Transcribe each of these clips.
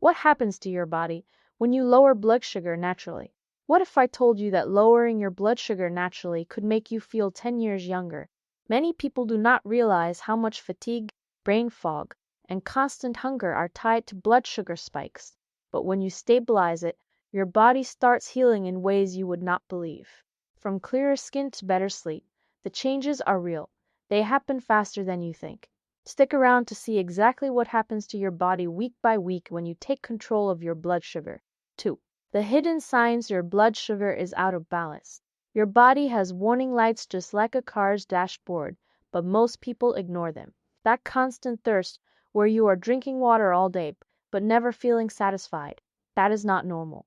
What happens to your body when you lower blood sugar naturally? What if I told you that lowering your blood sugar naturally could make you feel 10 years younger? Many people do not realize how much fatigue, brain fog, and constant hunger are tied to blood sugar spikes. But when you stabilize it, your body starts healing in ways you would not believe. From clearer skin to better sleep, the changes are real. They happen faster than you think. Stick around to see exactly what happens to your body week by week when you take control of your blood sugar. 2. The hidden signs your blood sugar is out of balance. Your body has warning lights just like a car's dashboard, but most people ignore them. That constant thirst where you are drinking water all day but never feeling satisfied, that is not normal.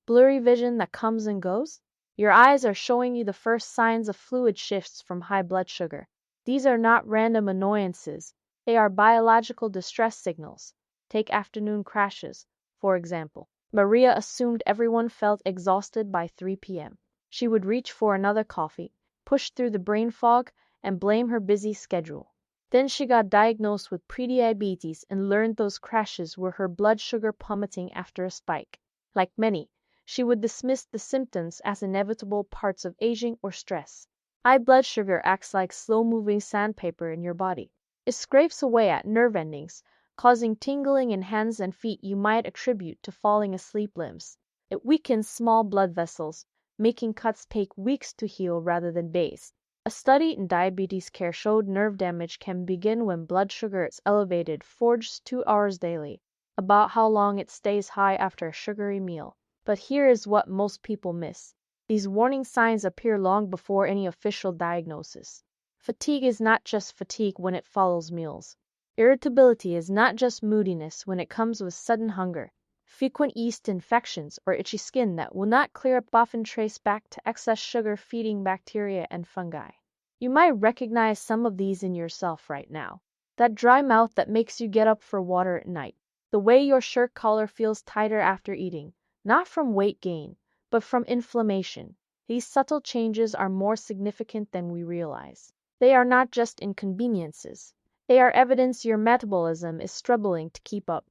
Blurry vision that comes and goes? Your eyes are showing you the first signs of fluid shifts from high blood sugar. These are not random annoyances. They are biological distress signals. Take afternoon crashes, for example. Maria assumed everyone felt exhausted by 3 p.m. She would reach for another coffee, push through the brain fog, and blame her busy schedule. Then she got diagnosed with prediabetes and learned those crashes were her blood sugar plummeting after a spike. Like many, she would dismiss the symptoms as inevitable parts of aging or stress. High blood sugar acts like slow-moving sandpaper in your body. It scrapes away at nerve endings, causing tingling in hands and feet you might attribute to falling asleep limbs. It weakens small blood vessels, making cuts take weeks to heal rather than days. A study in diabetes care showed nerve damage can begin when blood sugar is elevated for just 2 hours daily, about how long it stays high after a sugary meal. But here is what most people miss. These warning signs appear long before any official diagnosis. Fatigue is not just fatigue when it follows meals. Irritability is not just moodiness when it comes with sudden hunger. Frequent yeast infections or itchy skin that will not clear up often trace back to excess sugar-feeding bacteria and fungi. You might recognize some of these in yourself right now. That dry mouth that makes you get up for water at night. The way your shirt collar feels tighter after eating. Not from weight gain, but from inflammation. These subtle changes are more significant than we realize. They are not just inconveniences. They are evidence your metabolism is struggling to keep up.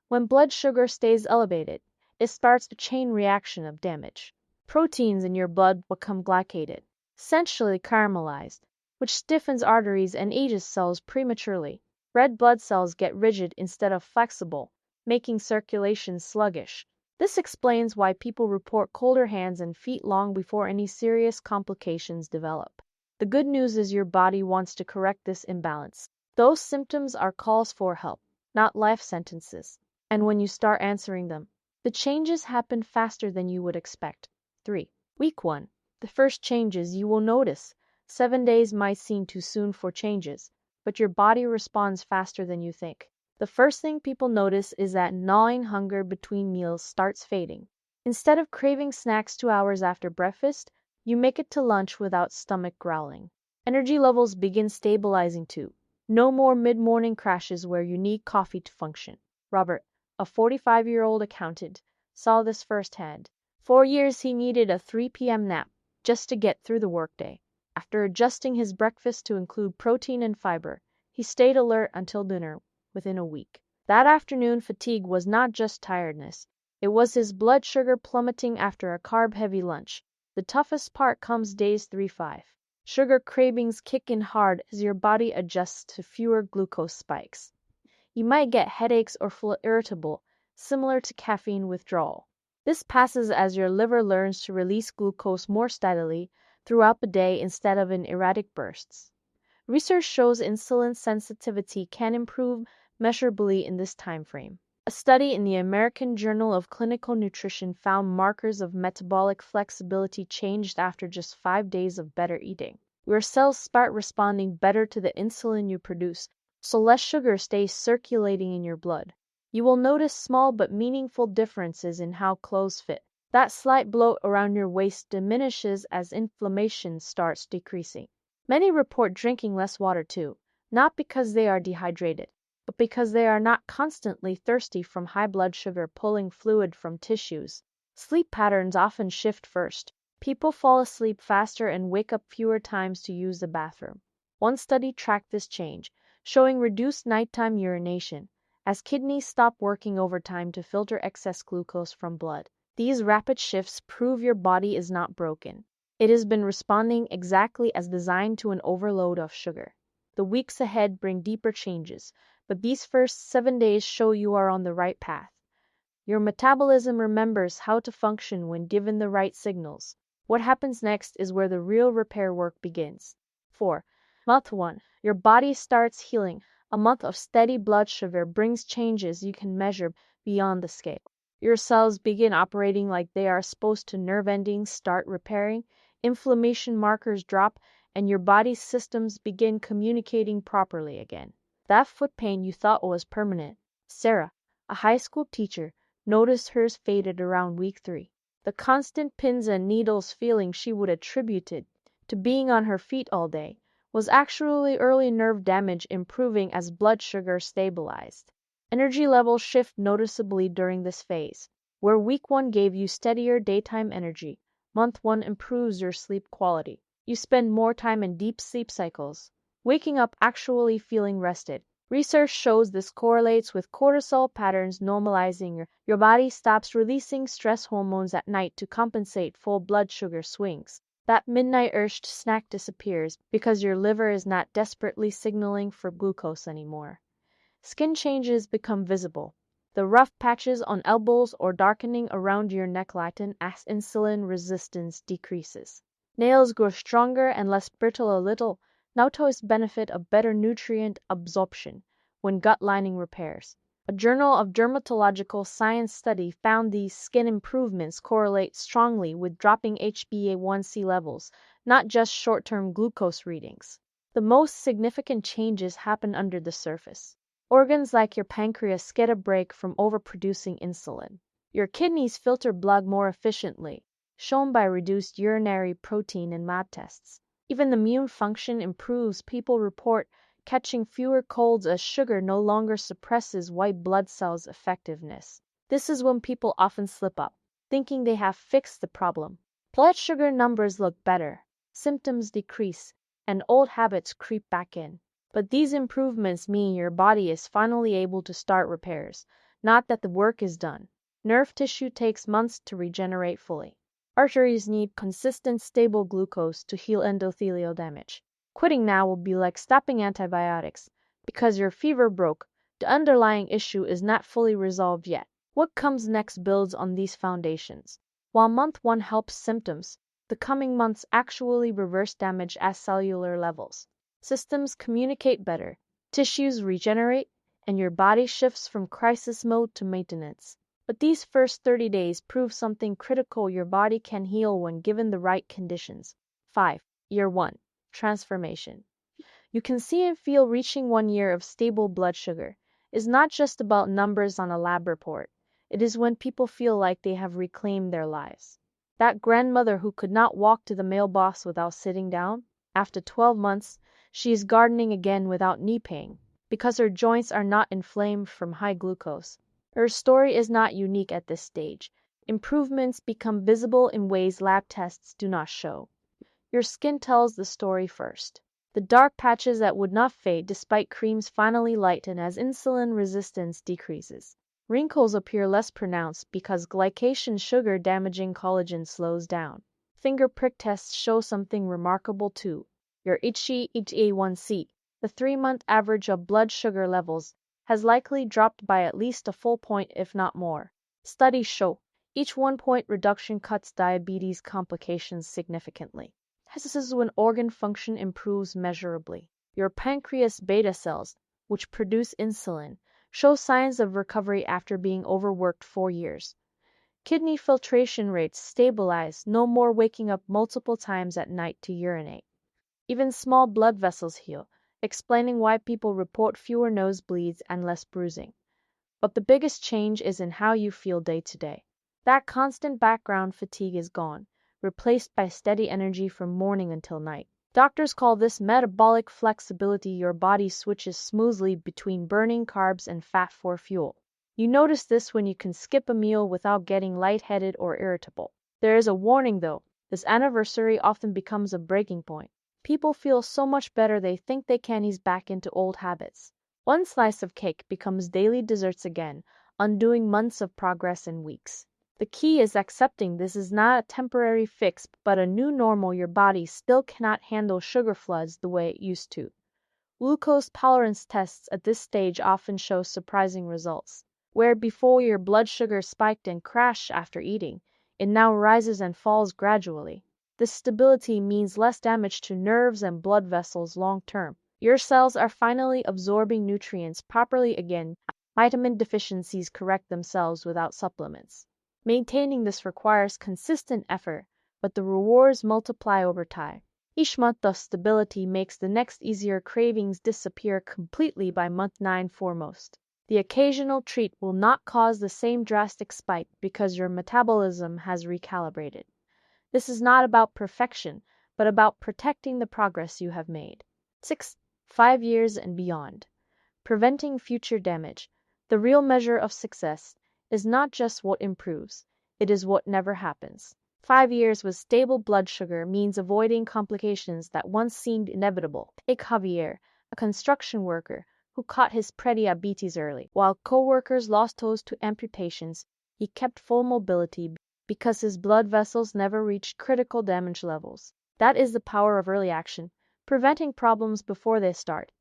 When blood sugar stays elevated, it starts a chain reaction of damage. Proteins in your blood become glycated, essentially caramelized, which stiffens arteries and ages cells prematurely. Red blood cells get rigid instead of flexible, making circulation sluggish. This explains why people report colder hands and feet long before any serious complications develop. The good news is your body wants to correct this imbalance. Those symptoms are calls for help, not life sentences. And when you start answering them, the changes happen faster than you would expect. 3. Week 1. The first changes you will notice. 7 days might seem too soon for changes, but your body responds faster than you think. The first thing people notice is that gnawing hunger between meals starts fading. Instead of craving snacks 2 hours after breakfast, you make it to lunch without stomach growling. Energy levels begin stabilizing too. No more mid-morning crashes where you need coffee to function. Robert, a 45-year-old accountant, saw this firsthand. For years he needed a 3 p.m. nap just to get through the workday. After adjusting his breakfast to include protein and fiber, he stayed alert until dinner within a week. That afternoon fatigue was not just tiredness. It was his blood sugar plummeting after a carb-heavy lunch. The toughest part comes days 3-5. Sugar cravings kick in hard as your body adjusts to fewer glucose spikes. You might get headaches or feel irritable, similar to caffeine withdrawal. This passes as your liver learns to release glucose more steadily throughout the day instead of in erratic bursts. Research shows insulin sensitivity can improve measurably in this time frame. A study in the American Journal of Clinical Nutrition found markers of metabolic flexibility changed after just 5 days of better eating. Your cells start responding better to the insulin you produce, so less sugar stays circulating in your blood. You will notice small but meaningful differences in how clothes fit. That slight bloat around your waist diminishes as inflammation starts decreasing. Many report drinking less water too, not because they are dehydrated, but because they are not constantly thirsty from high blood sugar pulling fluid from tissues. Sleep patterns often shift first. People fall asleep faster and wake up fewer times to use the bathroom. One study tracked this change, showing reduced nighttime urination, as kidneys stop working overtime to filter excess glucose from blood. These rapid shifts prove your body is not broken. It has been responding exactly as designed to an overload of sugar. The weeks ahead bring deeper changes, but these first 7 days show you are on the right path. Your metabolism remembers how to function when given the right signals. What happens next is where the real repair work begins. 4. Month 1. Your body starts healing. A month of steady blood sugar brings changes you can measure beyond the scale. Your cells begin operating like they are supposed to, nerve endings start repairing, inflammation markers drop, and your body's systems begin communicating properly again. That foot pain you thought was permanent. Sarah, a high school teacher, noticed hers faded around week 3. The constant pins and needles feeling she would attribute it to being on her feet all day was actually early nerve damage improving as blood sugar stabilized. Energy levels shift noticeably during this phase. Where week 1 gave you steadier daytime energy, month 1 improves your sleep quality. You spend more time in deep sleep cycles, waking up actually feeling rested. Research shows this correlates with cortisol patterns normalizing. Your body stops releasing stress hormones at night to compensate for blood sugar swings. That midnight urge to snack disappears because your liver is not desperately signaling for glucose anymore. Skin changes become visible. The rough patches on elbows or darkening around your neck lighten as insulin resistance decreases. Nails grow stronger and less brittle. A little notice benefit of better nutrient absorption when gut lining repairs. A Journal of Dermatological Science study found these skin improvements correlate strongly with dropping HbA1c levels, not just short-term glucose readings. The most significant changes happen under the surface. Organs like your pancreas get a break from overproducing insulin. Your kidneys filter blood more efficiently, shown by reduced urinary protein in lab tests. Even the immune function improves. People report catching fewer colds as sugar no longer suppresses white blood cells' effectiveness. This is when people often slip up, thinking they have fixed the problem. Blood sugar numbers look better, symptoms decrease, and old habits creep back in. But these improvements mean your body is finally able to start repairs, not that the work is done. Nerve tissue takes months to regenerate fully. Arteries need consistent, stable glucose to heal endothelial damage. Quitting now will be like stopping antibiotics. Because your fever broke, the underlying issue is not fully resolved yet. What comes next builds on these foundations. While month 1 helps symptoms, the coming months actually reverse damage at cellular levels. Systems communicate better, tissues regenerate, and your body shifts from crisis mode to maintenance. But these first 30 days prove something critical: your body can heal when given the right conditions. 5. Year 1. Transformation. You can see and feel reaching 1 year of stable blood sugar is not just about numbers on a lab report. It is when people feel like they have reclaimed their lives. That grandmother who could not walk to the mailbox without sitting down, after 12 months, she is gardening again without knee pain, because her joints are not inflamed from high glucose. Her story is not unique at this stage. Improvements become visible in ways lab tests do not show. Your skin tells the story first. The dark patches that would not fade despite creams finally lighten as insulin resistance decreases. Wrinkles appear less pronounced because glycation sugar damaging collagen slows down. Finger prick tests show something remarkable too. Your itchy HbA1c, the 3-month average of blood sugar levels, has likely dropped by at least a full point if not more. Studies show each 1-point reduction cuts diabetes complications significantly. This is when organ function improves measurably. Your pancreas beta cells, which produce insulin, show signs of recovery after being overworked 4 years. Kidney filtration rates stabilize, no more waking up multiple times at night to urinate. Even small blood vessels heal, explaining why people report fewer nosebleeds and less bruising. But the biggest change is in how you feel day to day. That constant background fatigue is gone, replaced by steady energy from morning until night. Doctors call this metabolic flexibility. Your body switches smoothly between burning carbs and fat for fuel. You notice this when you can skip a meal without getting lightheaded or irritable. There is a warning though. This anniversary often becomes a breaking point. People feel so much better they think they can ease back into old habits, One slice of cake becomes daily desserts again, undoing months of progress in weeks. The key is accepting this is not a temporary fix, but a new normal. Your body still cannot handle sugar floods the way it used to. Glucose tolerance tests at this stage often show surprising results. Where before your blood sugar spiked and crashed after eating, it now rises and falls gradually. This stability means less damage to nerves and blood vessels long term. Your cells are finally absorbing nutrients properly again. Vitamin deficiencies correct themselves without supplements. Maintaining this requires consistent effort, but the rewards multiply over time. Each month of stability makes the next easier. Cravings disappear completely by month 9 foremost. The occasional treat will not cause the same drastic spike because your metabolism has recalibrated. This is not about perfection, but about protecting the progress you have made. 6. 5 years and beyond. Preventing future damage. The real measure of success is not just what improves, it is what never happens. 5 years with stable blood sugar means avoiding complications that once seemed inevitable. Take Javier, a construction worker, who caught his prediabetes early. While co-workers lost toes to amputations, he kept full mobility because his blood vessels never reached critical damage levels. That is the power of early action, preventing problems before they start.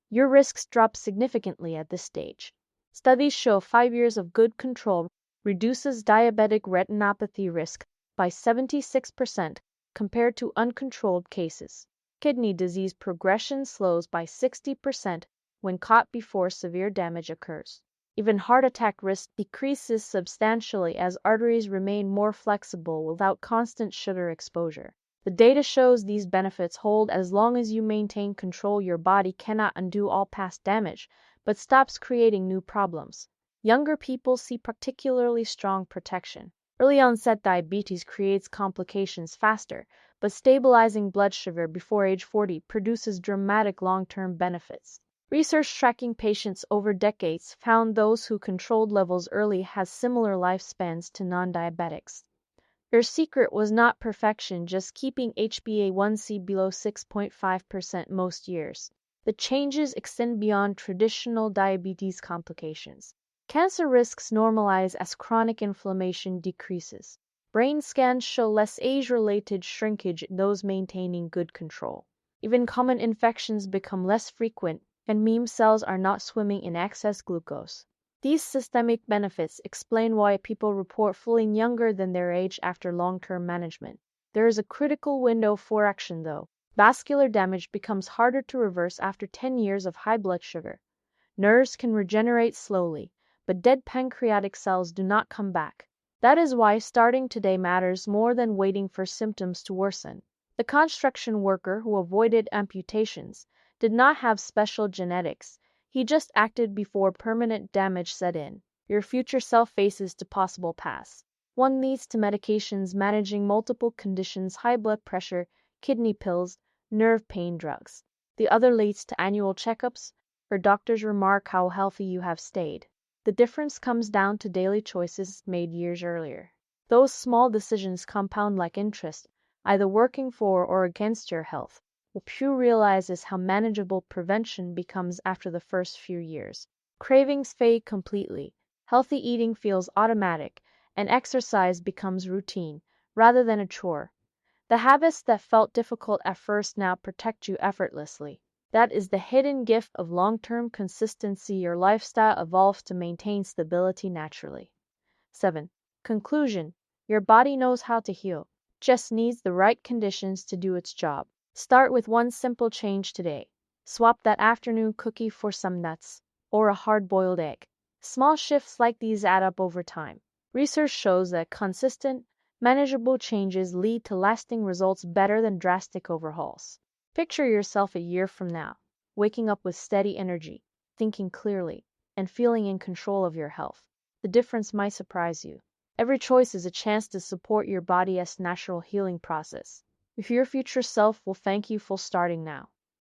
Your risks drop significantly at this stage. Studies show 5 years of good control reduces diabetic retinopathy risk by 76% compared to uncontrolled cases. Kidney disease progression slows by 60% when caught before severe damage occurs. Even heart attack risk decreases substantially as arteries remain more flexible without constant sugar exposure. The data shows these benefits hold as long as you maintain control. Your body cannot undo all past damage, but stops creating new problems. Younger people see particularly strong protection. Early onset diabetes creates complications faster, but stabilizing blood sugar before age 40 produces dramatic long-term benefits. Research tracking patients over decades found those who controlled levels early has similar lifespans to non-diabetics. Your secret was not perfection, just keeping HbA1c below 6.5% most years. The changes extend beyond traditional diabetes complications. Cancer risks normalize as chronic inflammation decreases. Brain scans show less age-related shrinkage in those maintaining good control. Even common infections become less frequent, and meme cells are not swimming in excess glucose. These systemic benefits explain why people report feeling younger than their age after long-term management. There is a critical window for action though. Vascular damage becomes harder to reverse after 10 years of high blood sugar. Nerves can regenerate slowly, but dead pancreatic cells do not come back. That is why starting today matters more than waiting for symptoms to worsen. The construction worker who avoided amputations did not have special genetics. He just acted before permanent damage set in. Your future self faces to possible pass. One leads to medications managing multiple conditions, high blood pressure, kidney pills, nerve pain drugs. The other leads to annual checkups, where doctors remark how healthy you have stayed. The difference comes down to daily choices made years earlier. Those small decisions compound like interest, either working for or against your health. What Pew realizes how manageable prevention becomes after the first few years. Cravings fade completely, healthy eating feels automatic, and exercise becomes routine, rather than a chore. The habits that felt difficult at first now protect you effortlessly. That is the hidden gift of long-term consistency. Your lifestyle evolves to maintain stability naturally. 7. Conclusion. Your body knows how to heal, just needs the right conditions to do its job. Start with one simple change today. Swap that afternoon cookie for some nuts, or a hard-boiled egg. Small shifts like these add up over time. Research shows that consistent, manageable changes lead to lasting results better than drastic overhauls. Picture yourself a year from now, waking up with steady energy, thinking clearly, and feeling in control of your health. The difference might surprise you. Every choice is a chance to support your body's natural healing process. If your future self will thank you for starting now.